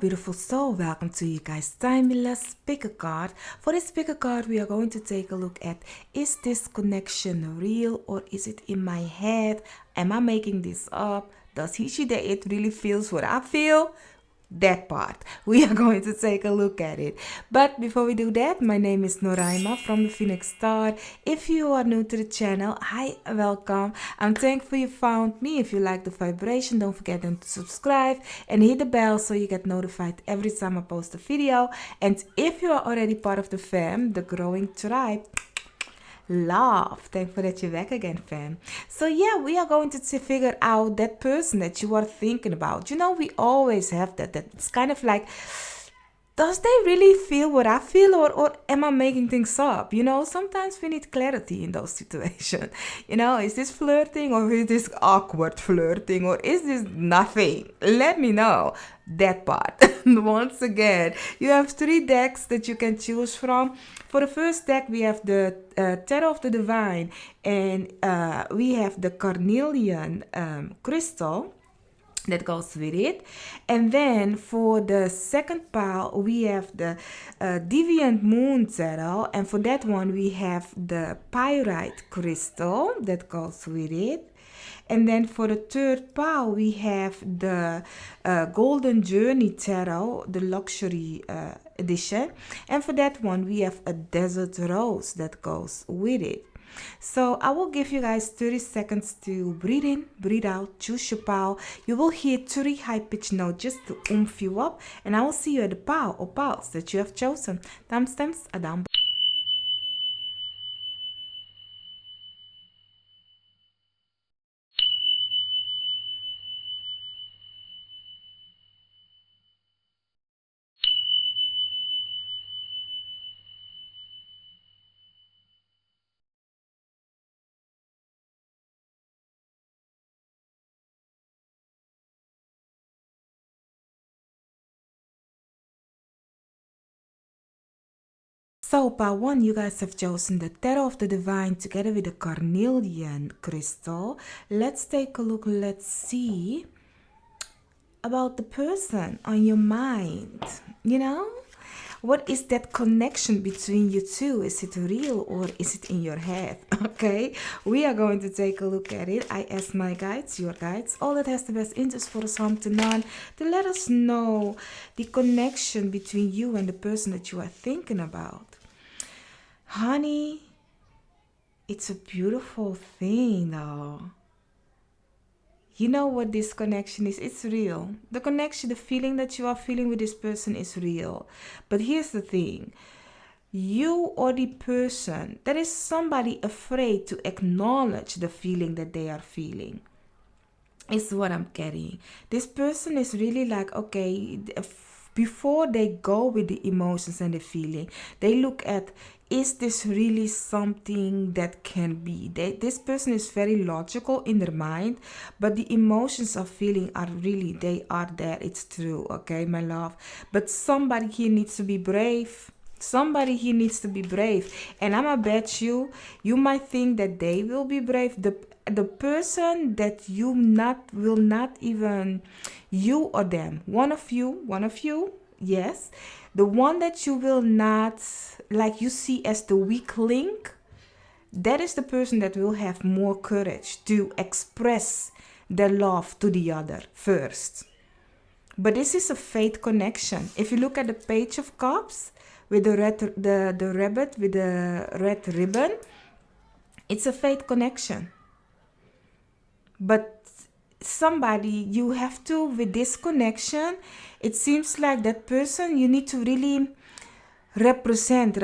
beautiful soul, welcome to you guys timeless pick a card. For this pick a card we are going to take a look at, is this connection real or is it in my head? Am I making this up? Does he, she, they, it really feels what I feel? That part we are going to take a look at it. But before we do that, my name is Noraima from the Phoenix Star. If you are new to the channel, hi, welcome. I'm thankful you found me. If you like the vibration, don't forget to subscribe and hit the bell so you get notified every time I post a video. And if you are already part of the fam, the growing tribe, love, thankful that you're back again, fam. So yeah, we are going to figure out that person that you are thinking about. You know, we always have that it's kind of like, does they really feel what I feel, or am I making things up? You know, sometimes we need clarity in those situations. You know, is this flirting or is this awkward flirting or is this nothing? Let me know that part. Once again, you have 3 decks that you can choose from. For the first deck, we have the Tarot of the Divine, and we have the Carnelian crystal that goes with it. And then for the second pile we have the Deviant Moon Tarot, and for that one we have the Pyrite crystal that goes with it. And then for the third pile we have the Golden Journey Tarot, the luxury edition, and for that one we have a Desert Rose that goes with it. So I will give you guys 30 seconds to breathe in, breathe out, choose your pile. You will hear 3 high-pitched notes just to oomph you up, and I will see you at the pile or piles that you have chosen. Timestamps are down below. So, pile 1, you guys have chosen the Tarot of the Divine together with the Carnelian crystal. Let's take a look. Let's see about the person on your mind. You know, what is that connection between you two? Is it real or is it in your head? Okay, we are going to take a look at it. I ask my guides, your guides, all that has the best interest for us home to none, to let us know the connection between you and the person that you are thinking about. Honey, it's a beautiful thing though. You know what this connection is? It's real. The connection, the feeling that you are feeling with this person is real. But here's the thing. You or the person, there is somebody afraid to acknowledge the feeling that they are feeling. Is what I'm getting. This person is really like, okay, before they go with the emotions and the feeling, they look at, is this really something that can be? This person is very logical in their mind, but the emotions of feeling are really, they are there. It's true, okay, my love? But somebody here needs to be brave. Somebody here needs to be brave. And I'ma bet you might think that they will be brave. The person that you will not even, you or them, one of you, yes, the one that you will not, like, you see as the weak link, that is the person that will have more courage to express their love to the other first. But this is a fate connection. If you look at the Page of Cups with the rabbit with the red ribbon, it's a fate connection. But somebody you have to, with this connection, it seems like that person you need to really represent,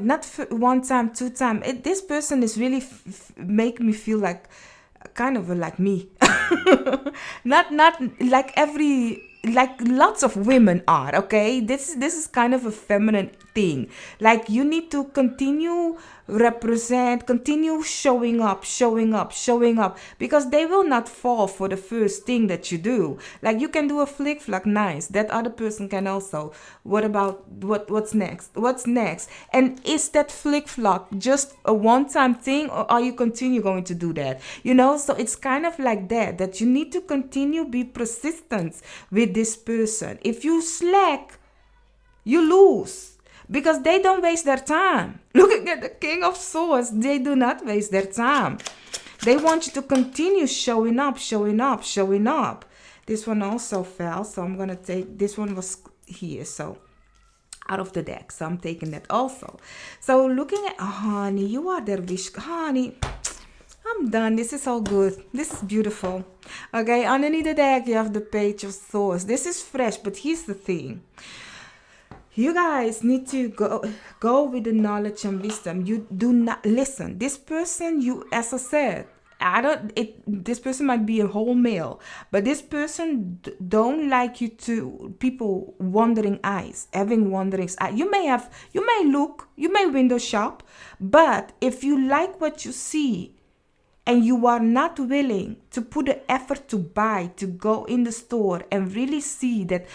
not one time, 2 times. This person is really make me feel like kind of like me. not like like lots of women are, okay? This is kind of a feminine thing. Like you need to continue continue showing up, because they will not fall for the first thing that you do. Like you can do a flick flack, nice, that other person can also. What about what's next? And is that flick flock just a one-time thing, or are you continue going to do that? So it's kind of like that you need to continue be persistent with this person. If you slack, you lose, because they don't waste their time. Looking at the King of Swords, they do not waste their time. They want you to continue showing up. This one also fell, so I'm gonna take, this one was here, so out of the deck, so I'm taking that also. So looking at, honey, you are their wish, honey. I'm done. This is all good. This is beautiful. Okay, underneath the deck, you have the Page of Swords. This is fresh, but here's the thing. You guys need to go with the knowledge and wisdom. You do not listen. This person, as I said, this person might be a whole male, but this person don't like you to people wandering eyes, having wandering eyes. You may window shop, but if you like what you see, and you are not willing to put the effort to buy, to go in the store and really see that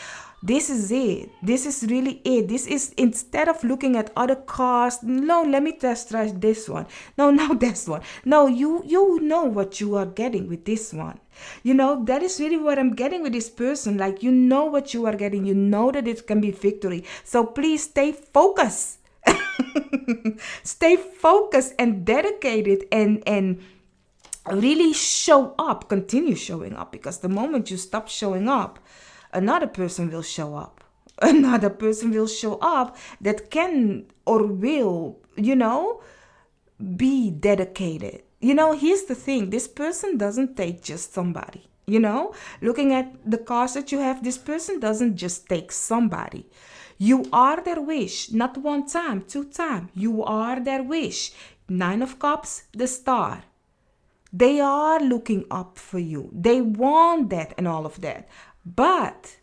this is it. This is really it. This is, instead of looking at other cars, no, let me test drive this one. No, this one. No, you know what you are getting with this one. That is really what I'm getting with this person. Like, you know what you are getting. You know that it can be victory. So please stay focused. Stay focused and dedicated and really show up, continue showing up, because the moment you stop showing up, another person will show up. Another person will show up that can or will, be dedicated. Here's the thing. This person doesn't take just somebody. Looking at the cards that you have, this person doesn't just take somebody. You are their wish, not one time, two times. You are their wish. 9 of Cups, the Star. They are looking up for you. They want that and all of that. But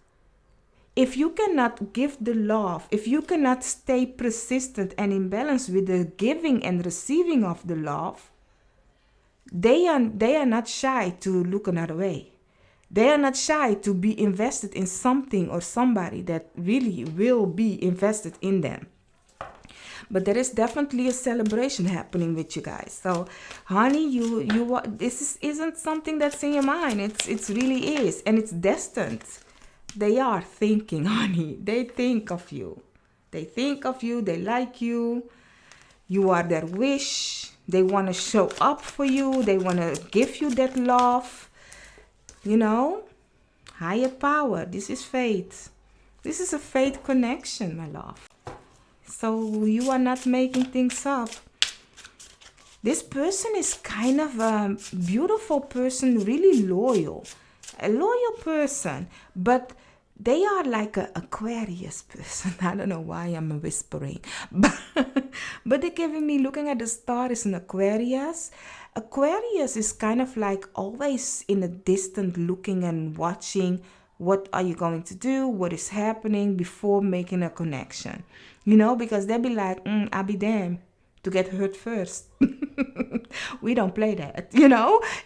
if you cannot give the love, if you cannot stay persistent and in balance with the giving and receiving of the love, they are not shy to look another way. They are not shy to be invested in something or somebody that really will be invested in them. But there is definitely a celebration happening with you guys. So, honey, this isn't something that's in your mind. It really is, and it's destined. They are thinking, honey. They think of you. They think of you. They like you. You are their wish. They want to show up for you. They want to give you that love. Higher power. This is faith. This is a faith connection, my love. So you are not making things up. This person is kind of a beautiful person, really loyal. A loyal person, but they are like an Aquarius person. I don't know why I'm whispering. But they're giving me, looking at the star is an Aquarius. Aquarius is kind of like always in a distant looking and watching. What are you going to do? What is happening before making a connection? Because they'll be like, I'll be damned to get hurt first. We don't play that,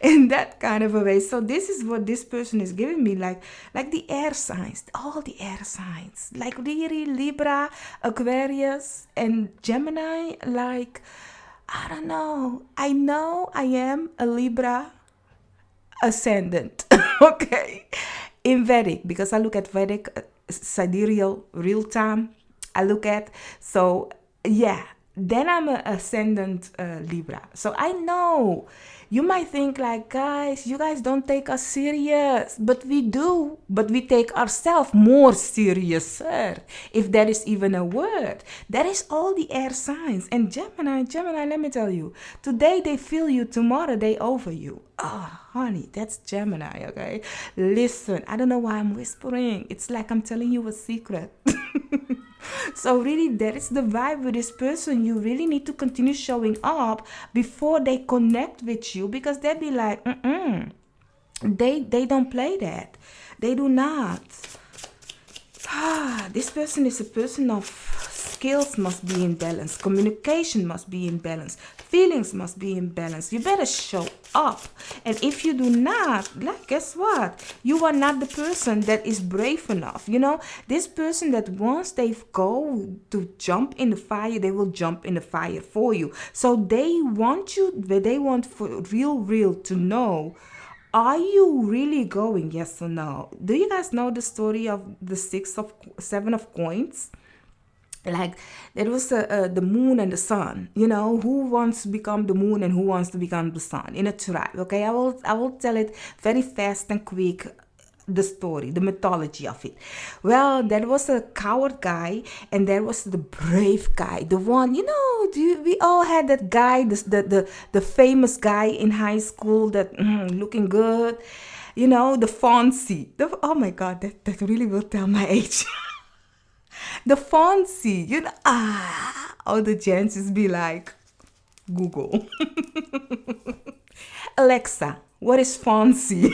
in that kind of a way. So this is what this person is giving me, like the air signs, all the air signs, like really Libra, Aquarius, and Gemini. Like, I don't know. I know I am a Libra ascendant, okay? In Vedic, because I look at Vedic, sidereal, real time. I look at, so yeah, then I'm an ascendant Libra. So I know you might think like, guys, you guys don't take us serious, but we do. But we take ourselves more serious, sir, if that is even a word. That is all the air signs. And Gemini, let me tell you, today they feel you, tomorrow they over you. Oh, honey, that's Gemini, okay? Listen, I don't know why I'm whispering. It's like I'm telling you a secret. So really, that is the vibe with this person. You really need to continue showing up before they connect with you, because they'll be like, They don't play that. They do not. This person is a person of skills must be in balance, communication must be in balance, feelings must be in balance. You better show up. And if you do not, like, guess what? You are not the person that is brave enough. This person that once they go to jump in the fire, they will jump in the fire for you. So they want for real to know, are you really going, yes or no? Do you guys know the story of the seven of coins? Like, there was the moon and the sun. Who wants to become the moon and who wants to become the sun in a tribe? Okay, I will tell it very fast and quick. The story, the mythology of it. Well, there was a coward guy and there was the brave guy. The one, we all had that guy, the famous guy in high school that looking good. The Fonzie. Oh my God, that really will tell my age. The Fonzie, all the chances be like, Google. Alexa, what is Fonzie?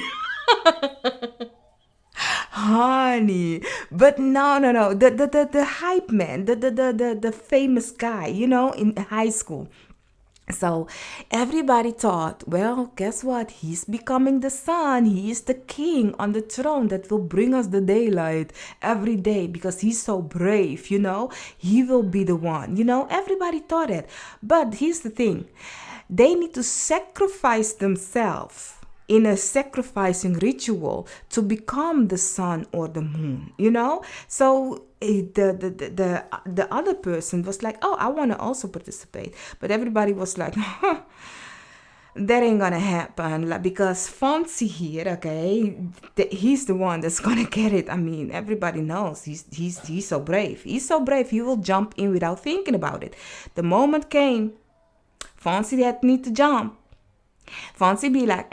Honey, but no, the hype man, the famous guy, in high school. So everybody thought, well, guess what? He's becoming the sun. He is the king on the throne that will bring us the daylight every day because he's so brave, He will be the one, Everybody thought it. But here's the thing. They need to sacrifice themselves in a sacrificing ritual to become the sun or the moon, So the other person was like, oh, I want to also participate. But everybody was like, that ain't gonna happen, because Fonzie here, okay, he's the one that's gonna get it. I mean, everybody knows he's so brave. He's so brave, he will jump in without thinking about it. The moment came, Fonzie had need to jump. Fonzie be like,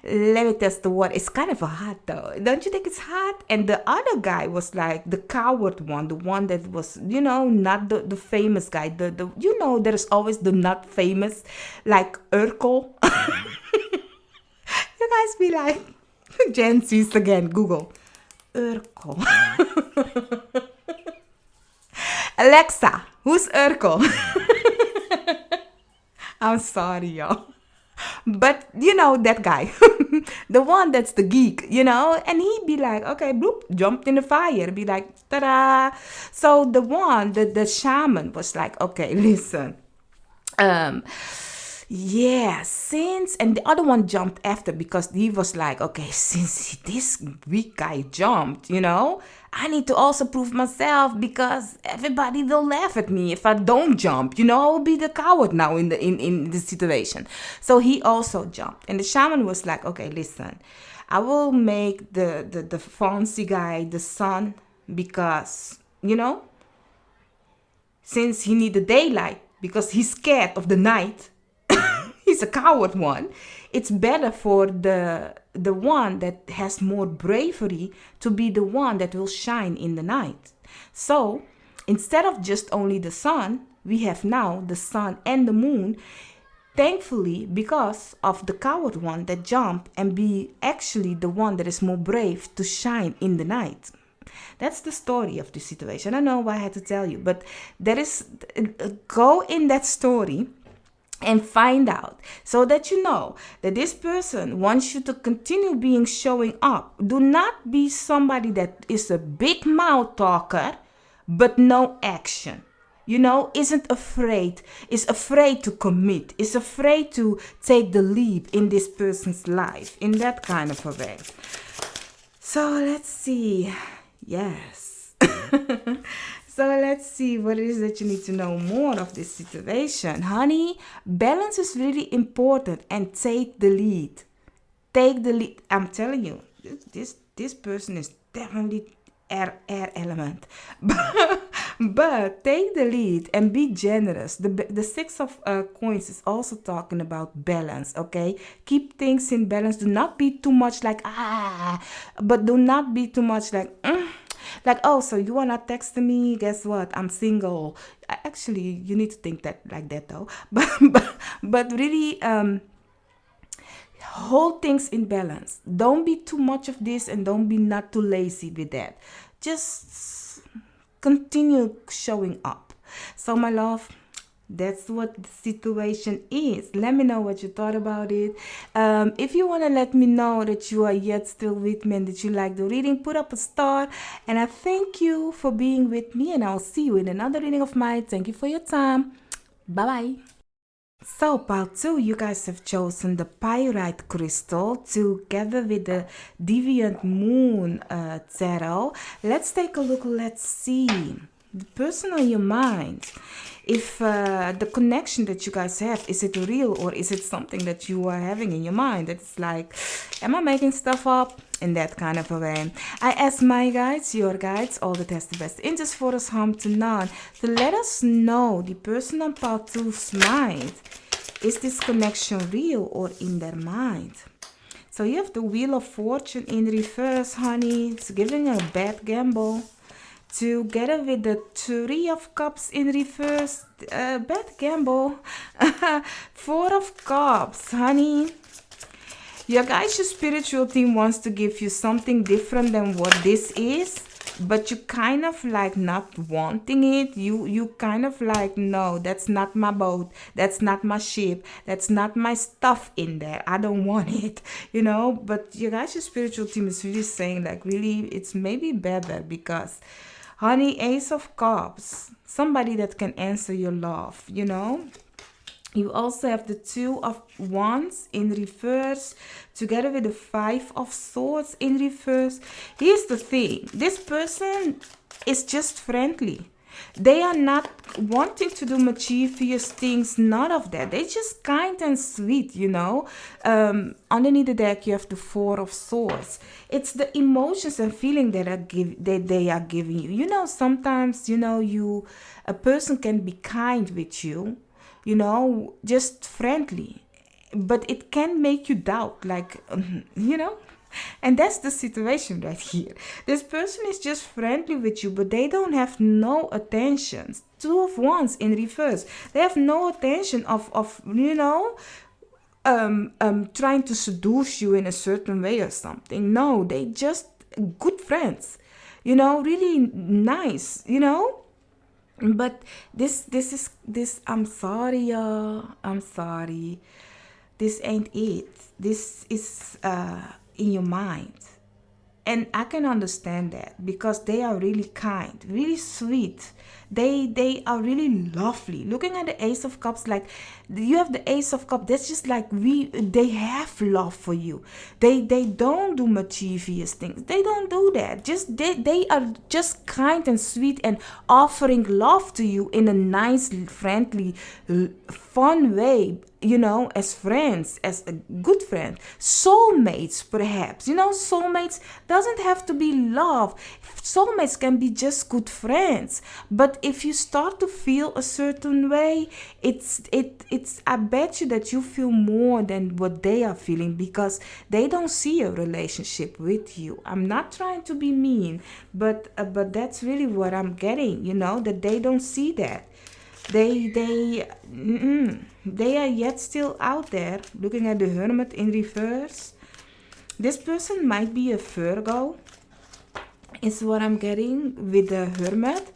let me test the water. It's kind of hot though. Don't you think it's hot? And the other guy was like the coward one, the one that was, not the famous guy. There's always the not famous, like Urkel. You guys be like, Gen Z's again, Google. Urkel. Alexa, who's Urkel? I'm sorry, y'all. But that guy, the one that's the geek, and he'd be like, okay, bloop, jumped in the fire, be like, ta-da. So the one, the shaman was like, okay, listen, yeah, and the other one jumped after because he was like, okay, since this weak guy jumped, I need to also prove myself because everybody will laugh at me if I don't jump, I will be the coward now in the situation. So he also jumped, and the shaman was like, okay, listen, I will make the Fonzie guy the sun because, since he need the daylight because he's scared of the night. He's a coward one. It's better for the one that has more bravery to be the one that will shine in the night. So instead of just only the sun, we have now the sun and the moon. Thankfully, because of the coward one that jumped and be actually the one that is more brave to shine in the night. That's the story of the situation. I don't know why I had to tell you, but there is, go in that story and find out so that you know that this person wants you to continue showing up. Do not be somebody that is a big mouth talker but no action. Isn't afraid, is afraid to commit, is afraid to take the leap in this person's life in that kind of a way. So let's see. Yes. So let's see what it is that you need to know more of this situation. Honey, balance is really important, and take the lead. Take the lead. I'm telling you, this person is definitely air element. But take the lead and be generous. The Six of Coins is also talking about balance, okay? Keep things in balance. Do not be too much like, but do not be too much like, Like, oh, so you are not texting me? Guess what? I'm single. Actually, you need to think that like that though. But really, hold things in balance. Don't be too much of this and don't be not too lazy with that. Just continue showing up. So my love, that's what the situation is. Let me know what you thought about it. If you want to let me know that you are yet still with me and that you like the reading, put up a star. And I thank you for being with me, and I'll see you in another reading of mine. Thank you for your time. Bye-bye. So, pile 2, you guys have chosen the pyrite crystal together with the Deviant Moon tarot. Let's take a look. Let's see the person on your mind. If the connection that you guys have, is it real or is it something that you are having in your mind? It's like, am I making stuff up? In that kind of a way. I ask my guides, your guides, all that has the best interest for us, harm to none, to let us know the person on part 2's mind. Is this connection real or in their mind? So you have the Wheel of Fortune in reverse, honey. It's giving a bad gamble. Together with the Three of Cups in reverse, bad gamble. Four of Cups, honey. Your guys, your spiritual team wants to give you something different than what this is, but you kind of like not wanting it. You kind of like, no, that's not my boat. That's not my ship. That's not my stuff in there. I don't want it, you know. But your guys, your spiritual team is really saying like, really, it's maybe better because, honey, Ace of Cups, somebody that can answer your love, you know. You also have the Two of Wands in reverse together with the Five of Swords in reverse. Here's the thing. This person is just friendly. They are not wanting to do mischievous things. None of that. They're just kind and sweet, you know. Underneath the deck, you have the Four of Swords. It's the emotions and feeling that they are giving you. You know, sometimes, you know, a person can be kind with you. You know, just friendly, but it can make you doubt, like, you know, and that's the situation right here. This person is just friendly with you, but they don't have no attention. Two of Wands in reverse. They have no attention of you know, trying to seduce you in a certain way or something. No, they just good friends, you know, really nice, you know. But this I'm sorry, y'all. I'm sorry. This ain't it. This is in your mind. And I can understand that because they are really kind, really sweet. They are really lovely. Looking at the Ace of Cups, like you have the Ace of Cups, that's just like they have love for you. They don't do mischievous things. They don't do that. Just they are just kind and sweet and offering love to you in a nice, friendly, fun way. You know, as friends, as a good friend, soulmates perhaps. You know, soulmates doesn't have to be love. Soulmates can be just good friends. But if you start to feel a certain way, it's I bet you that you feel more than what they are feeling because they don't see a relationship with you. I'm not trying to be mean, but that's really what I'm getting. You know, that they don't see that. They are yet still out there. Looking at the Hermit in reverse, this person might be a Virgo, is what I'm getting with the Hermit.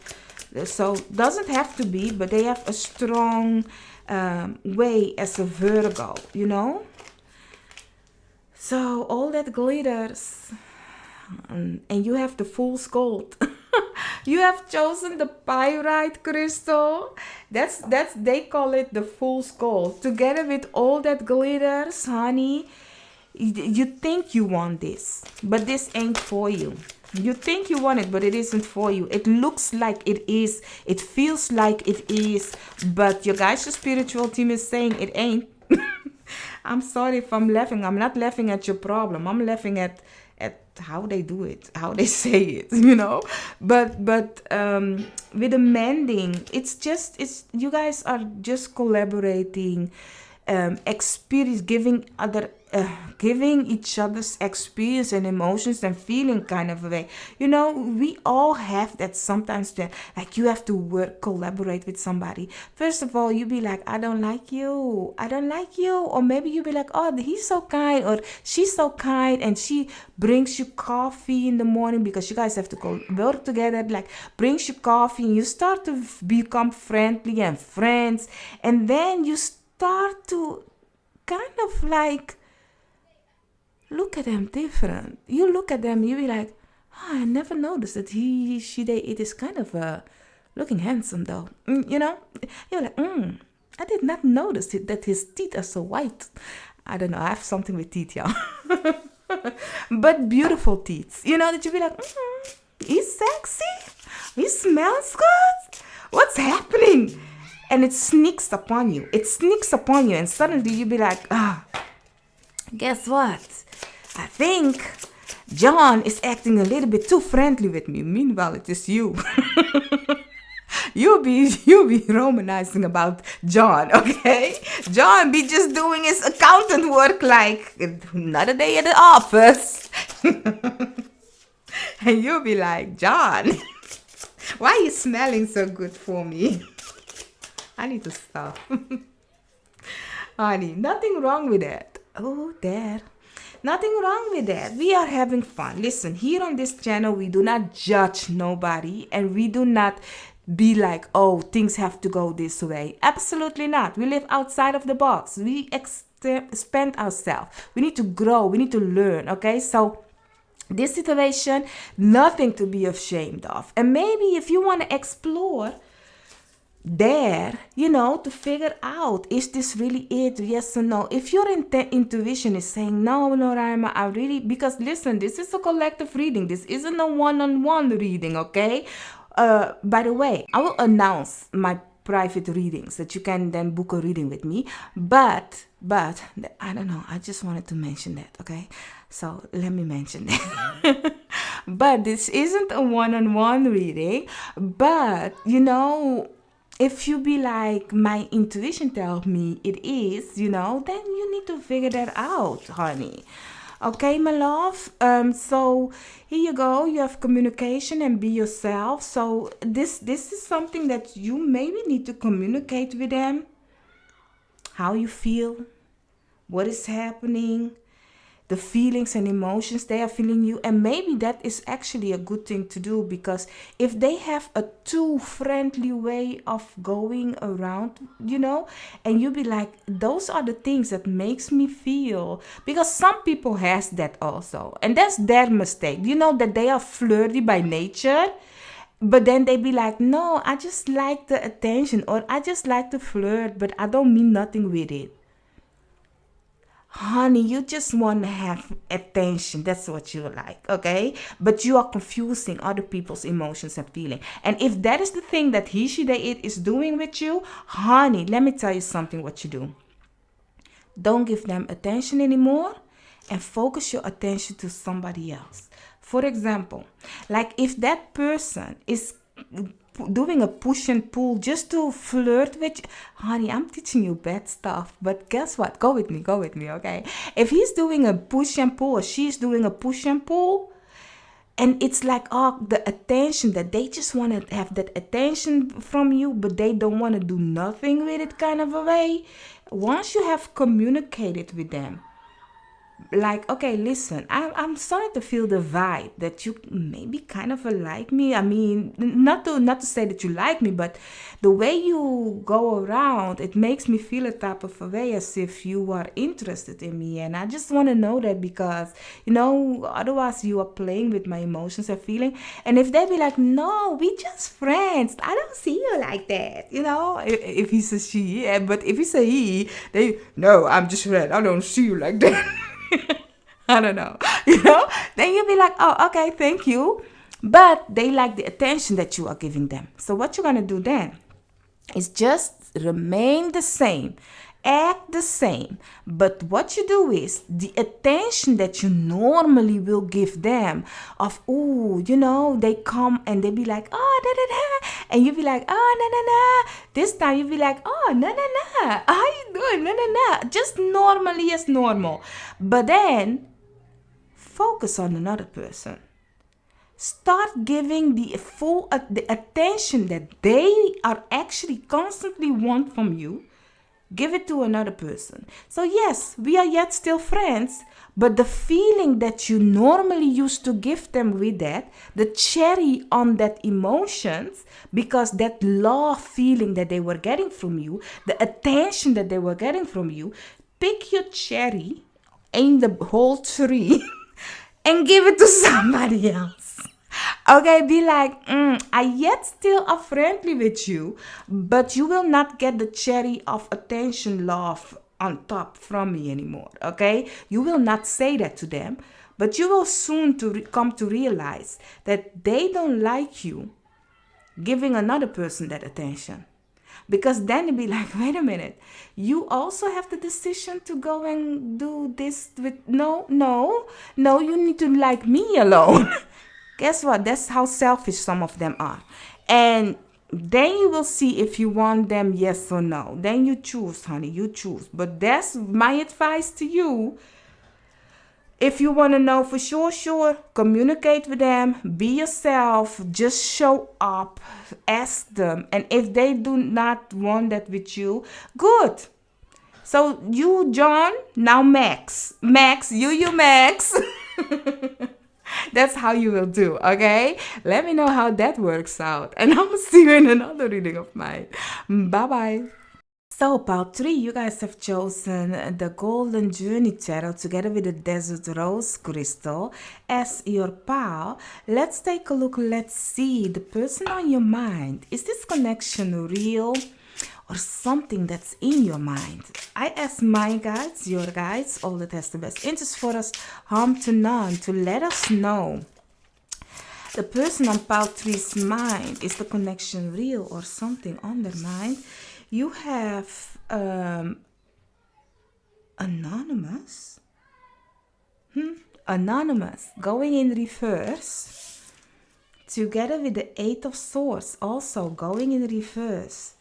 So doesn't have to be, but they have a strong way as a Virgo, you know. So all that glitters, and you have the Fool's Gold. You have chosen the pyrite crystal. That's they call it the Fool's Gold. Together with all that glitters, honey, you think you want this, but this ain't for you. You think you want it, but it isn't for you. It looks like it is. It feels like it is, but your guys, your spiritual team is saying it ain't. I'm sorry if I'm laughing. I'm not laughing at your problem. I'm laughing at how they do it, how they say it, you know. But with the mending, it's you guys are just collaborating experience, giving each other's experience and emotions and feeling kind of a way. We all have that sometimes. Like you have to collaborate with somebody. First of all, you be like, I don't like you, or maybe you be like, oh, he's so kind or she's so kind, and she brings you coffee in the morning because you guys have to go work together. Like brings you coffee, and you start to become friendly and friends, and then you start to kind of like look at them different. You look at them, you be like, oh, I never noticed that it is kind of looking handsome though. You're like, I did not notice that his teeth are so white. I don't know, I have something with teeth, y'all. But beautiful teeth. That you be like, he's sexy, he smells good. What's happening? And it sneaks upon you. And suddenly you be like, guess what? I think John is acting a little bit too friendly with me. Meanwhile, it is you. You be romanizing about John, okay? John be just doing his accountant work like another day at the office. And you be like, John, why are you smelling so good for me? I need to stop. Honey, nothing wrong with that. Oh, Dad. Nothing wrong with that. We are having fun. Listen, here on this channel, we do not judge nobody, and we do not be like, oh, things have to go this way. Absolutely not. We live outside of the box. We expand ourselves. We need to grow. We need to learn. Okay, so this situation, nothing to be ashamed of. And maybe if you want to explore there, to figure out, is this really it? Yes or no? If your intuition is saying, no, Noraima, because listen, this is a collective reading. This isn't a one-on-one reading, okay? By the way, I will announce my private readings that you can then book a reading with me. But, I don't know. I just wanted to mention that, okay? So let me mention that. But this isn't a one-on-one reading. But, if you be like, my intuition tells me it is, then you need to figure that out, honey. Okay, my love. So here you go. You have communication and be yourself. So this is something that you maybe need to communicate with them. How you feel, what is happening, the feelings and emotions they are feeling you. And maybe that is actually a good thing to do, because if they have a too friendly way of going around, and you be like, those are the things that makes me feel, because some people has that also, and that's their mistake, that they are flirty by nature. But then they be like, no, I just like the attention, or I just like to flirt, but I don't mean nothing with it. Honey, you just want to have attention. That's what you like, okay? But you are confusing other people's emotions and feeling. And if that is the thing that he, she, they, it is doing with you, honey, let me tell you something what you do. Don't give them attention anymore, and focus your attention to somebody else. For example, like if that person is doing a push and pull just to flirt with you, honey, I'm teaching you bad stuff, but guess what? Go with me, okay? If he's doing a push and pull, or she's doing a push and pull, and it's like, the attention that they just want to have that attention from you, but they don't want to do nothing with it kind of a way. Once you have communicated with them, like, okay, listen, I'm starting to feel the vibe that you maybe kind of like me. I mean, not to say that you like me, but the way you go around, it makes me feel a type of a way as if you are interested in me. And I just want to know that, because, otherwise you are playing with my emotions and feeling. And if they be like, no, we just friends, I don't see you like that, if he says she, yeah, but if he say he, no, I'm just friend, I don't see you like that. I don't know, then you'll be like, oh, okay, thank you. But they like the attention that you are giving them. So what you're going to do then is just remain the same, act the same. But what you do is the attention that you normally will give them of, they come and they be like, oh, da, da, da. And you be like, oh, no, no, no. This time you be like, oh, no, no, no. How you good. No. Just normally as normal. But then focus on another person. Start giving the full the attention that they are actually constantly want from you. Give it to another person. So yes, we are yet still friends, but the feeling that you normally used to give them with that, the cherry on that emotions, because that love feeling that they were getting from you, the attention that they were getting from you, pick your cherry, aim the whole tree, and give it to somebody else. Okay, be like, I yet still are friendly with you, but you will not get the cherry of attention, love on top from me anymore. Okay, you will not say that to them, but you will soon come to realize that they don't like you giving another person that attention. Because then you'll be like, wait a minute, you also have the decision to go and do this with, no, you need to like me alone. Guess what? That's how selfish some of them are. And then you will see if you want them, yes or no. Then you choose, honey, you choose. But that's my advice to you. If you want to know for sure, communicate with them, be yourself, just show up, ask them. And if they do not want that with you, good. So you, John, now Max. Max, you, Max. That's how you will do, okay? Let me know how that works out. And I will see you in another reading of mine. Bye-bye. So, pile 3, you guys have chosen the Golden Journey Tarot together with the Desert Rose Crystal as your pile. Let's take a look. Let's see the person on your mind. Is this connection real or something that's in your mind? I ask my guides, your guides, all that has the best interest for us, harm to none, to let us know. The person on pile 3's mind, is the connection real or something on their mind? You have Anonymous. Anonymous going in reverse together with the 8 of Swords also going in reverse.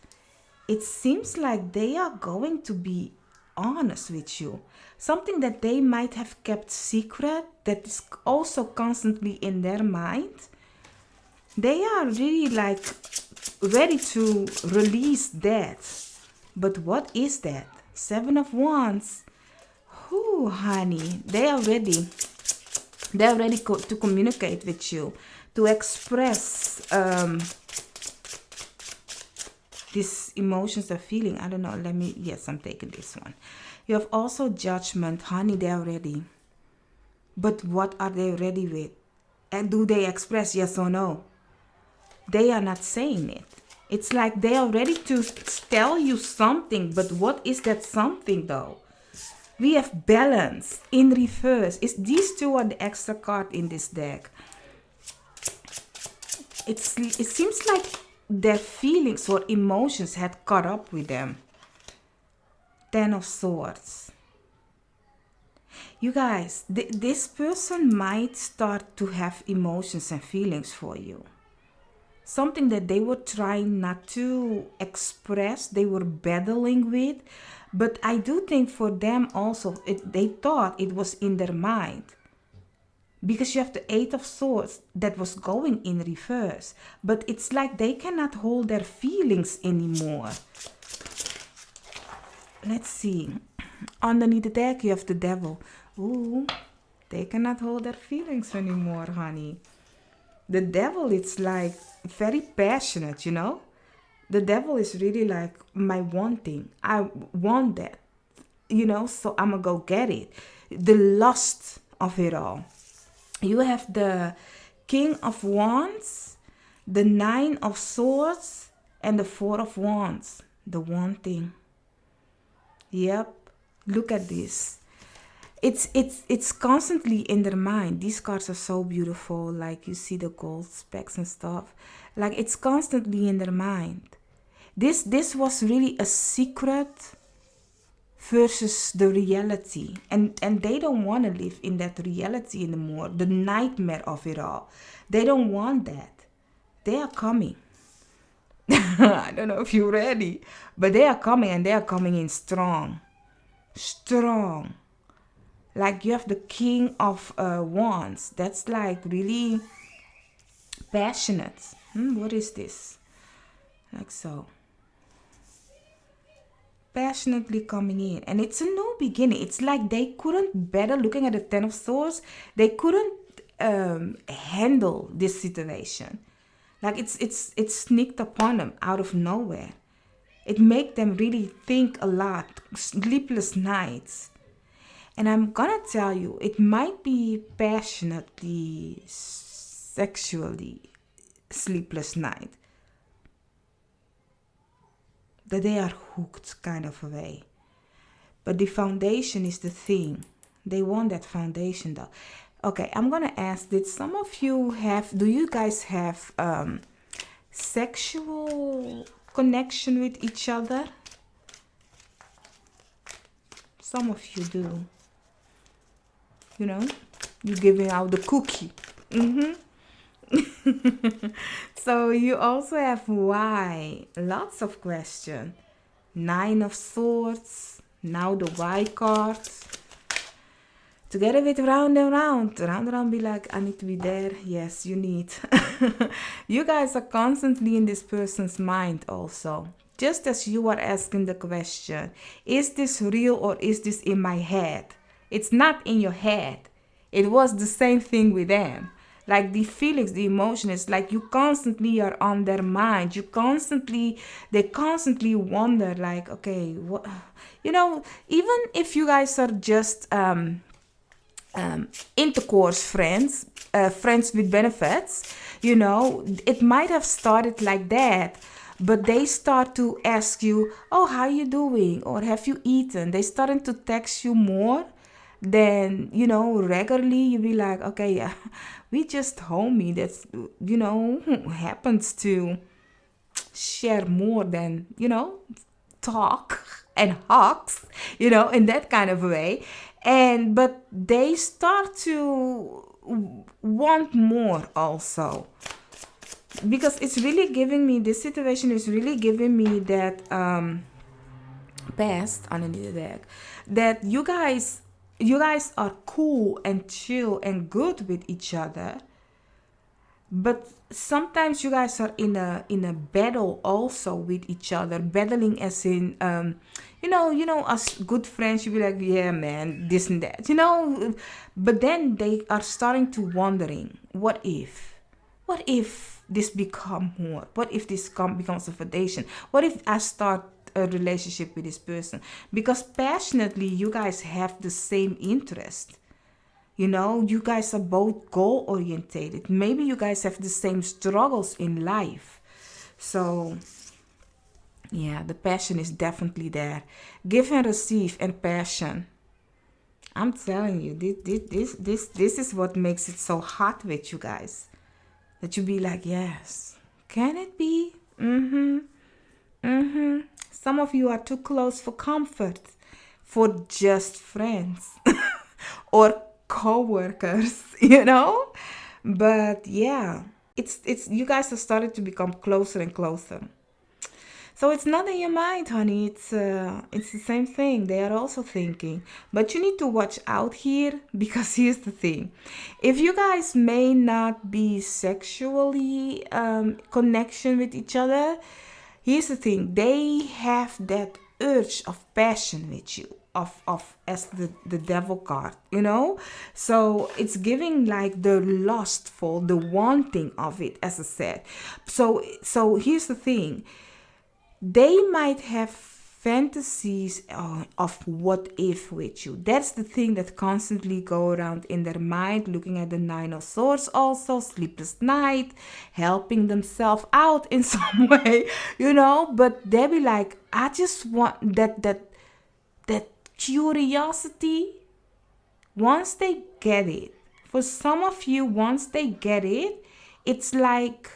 It seems like they are going to be honest with you. Something that they might have kept secret that is also constantly in their mind. They are really like ready to release that. But what is that? 7 of Wands. Ooh, honey, they are ready. They are ready to communicate with you, to express these emotions or feeling. I don't know. Yes, I'm taking this one. You have also Judgment. Honey, they are ready. But what are they ready with? And do they express yes or no? They are not saying it. It's like they are ready to tell you something, but what is that something though? We have Balance in reverse. These two are the extra card in this deck. It seems like their feelings or emotions had caught up with them. 10 of Swords. You guys, this person might start to have emotions and feelings for you. Something that they were trying not to express, they were battling with. But I do think for them also, they thought it was in their mind. Because you have the 8 of Swords that was going in reverse. But it's like they cannot hold their feelings anymore. Let's see. Underneath the deck, you have the Devil. Ooh, they cannot hold their feelings anymore, honey. The Devil, it's like very passionate, you know. The Devil is really like my wanting. I want that, you know, so I'm going to go get it. The lust of it all. You have the King of Wands, the 9 of Swords, and the 4 of Wands. The wanting. Yep. Look at this. It's constantly in their mind. These cards are so beautiful. Like you see the gold specks and stuff. Like it's constantly in their mind. This was really a secret versus the reality. And they don't want to live in that reality anymore. The nightmare of it all. They don't want that. They are coming. I don't know if you're ready, but they are coming, and they are coming in strong. Strong. Like you have the King of Wands. That's like really passionate. What is this? Like so. Passionately coming in. And it's a new beginning. It's like they couldn't better, looking at the Ten of Swords, they couldn't handle this situation. Like it's sneaked upon them out of nowhere. It made them really think a lot. Sleepless nights. And I'm gonna tell you, it might be passionately, sexually sleepless night. That they are hooked kind of a way. But the foundation is the thing. They want that foundation though. Okay, I'm gonna ask, did some of you do you guys have sexual connection with each other? Some of you do. You know, you're giving out the cookie. So you also have why. Lots of questions. Nine of Swords. Now the why card. Together with round and round. Round and round be like, I need to be there. Yes, you need. You guys are constantly in this person's mind also. Just as you are asking the question, is this real or is this in my head? It's not in your head. It was the same thing with them. Like the feelings, the emotion, it's like you constantly are on their mind. They constantly wonder like, okay, what, even if you guys are just intercourse friends, friends with benefits, it might have started like that. But they start to ask you, oh, how are you doing? Or have you eaten? They starting to text you more than, regularly. You be like, okay, yeah, we just homie. That's, happens to share more than, talk and hugs, in that kind of way. But they start to want more also. Because it's really giving me, this situation is really giving me that past underneath the deck, that you guys are cool and chill and good with each other, but sometimes you guys are in a battle also with each other, battling as in as good friends, you be like, yeah man, this and that, but then they are starting to wondering, what if this become more? What if this becomes a foundation? What if I start a relationship with this person? Because passionately, you guys have the same interest. You guys are both goal orientated. Maybe you guys have the same struggles in life. So, yeah, the passion is definitely there. Give and receive and passion. I'm telling you, this is what makes it so hot with you guys. That you be like, yes, can it be? Some of you are too close for comfort, for just friends or co-workers, But yeah, it's you guys have started to become closer and closer. So it's not in your mind, honey. It's the same thing. They are also thinking. But you need to watch out here, because here's the thing. If you guys may not be sexually connection with each other, here's the thing. They have that urge of passion with you, of as the devil card, So it's giving like the lustful, the wanting of it, as I said. So here's the thing. They might have fantasies of what if with you. That's the thing that constantly go around in their mind, looking at the Nine of Swords also, sleepless night, helping themselves out in some way, But they be like, I just want that curiosity. Once they get it, for some of you, once they get it, it's like,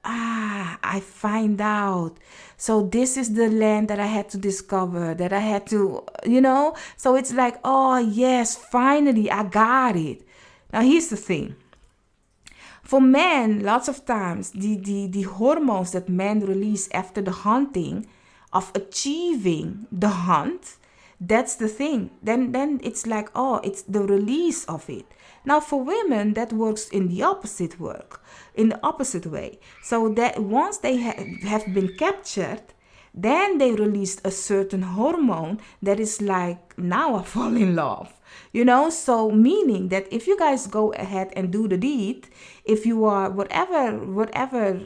I find out. So this is the land that I had to discover, that I had to, So it's like, oh yes, finally I got it. Now here's the thing. For men, lots of times, the hormones that men release after the hunting, of achieving the hunt, that's the thing. Then it's like, oh, it's the release of it. Now for women, that works in the opposite way. So that once they have been captured, then they released a certain hormone that is like, now I fall in love. So meaning that if you guys go ahead and do the deed, if you are whatever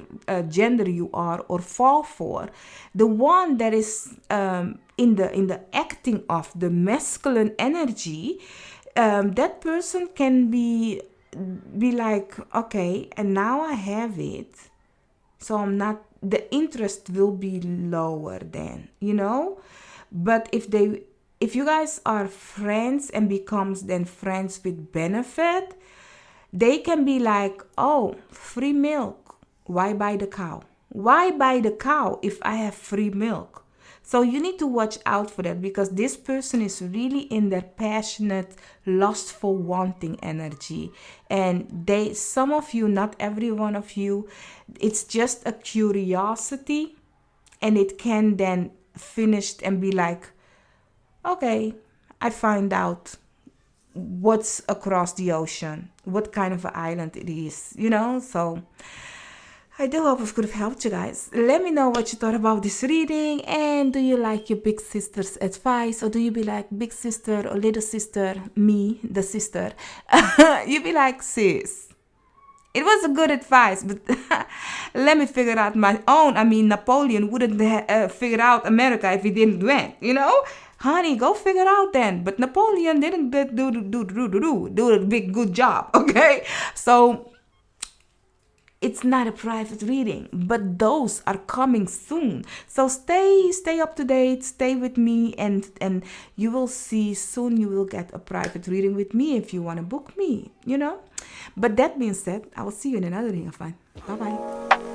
gender you are or fall for, the one that is in the acting of the masculine energy, that person can be like, okay, and now I have it, so I'm not, the interest will be lower then, but if you guys are friends and becomes then friends with benefit, they can be like, oh, free milk, why buy the cow if I have free milk? So you need to watch out for that, because this person is really in their passionate, lustful, wanting energy. And some of you, not every one of you, it's just a curiosity, and it can then finish and be like, okay, I find out what's across the ocean, what kind of an island it is, So I do hope I could have helped you guys. Let me know what you thought about this reading, and do you like your big sister's advice, or do you be like big sister or little sister, me, the sister? You be like, sis, it was a good advice, but let me figure out my own. I mean, Napoleon wouldn't figure out America if he didn't win, Honey, go figure out then. But Napoleon didn't do a big good job, okay? So it's not a private reading, but those are coming soon. So stay up to date, stay with me, and you will see soon you will get a private reading with me if you want to book me, But that being said, I will see you in another Ring of Fun. Bye-bye.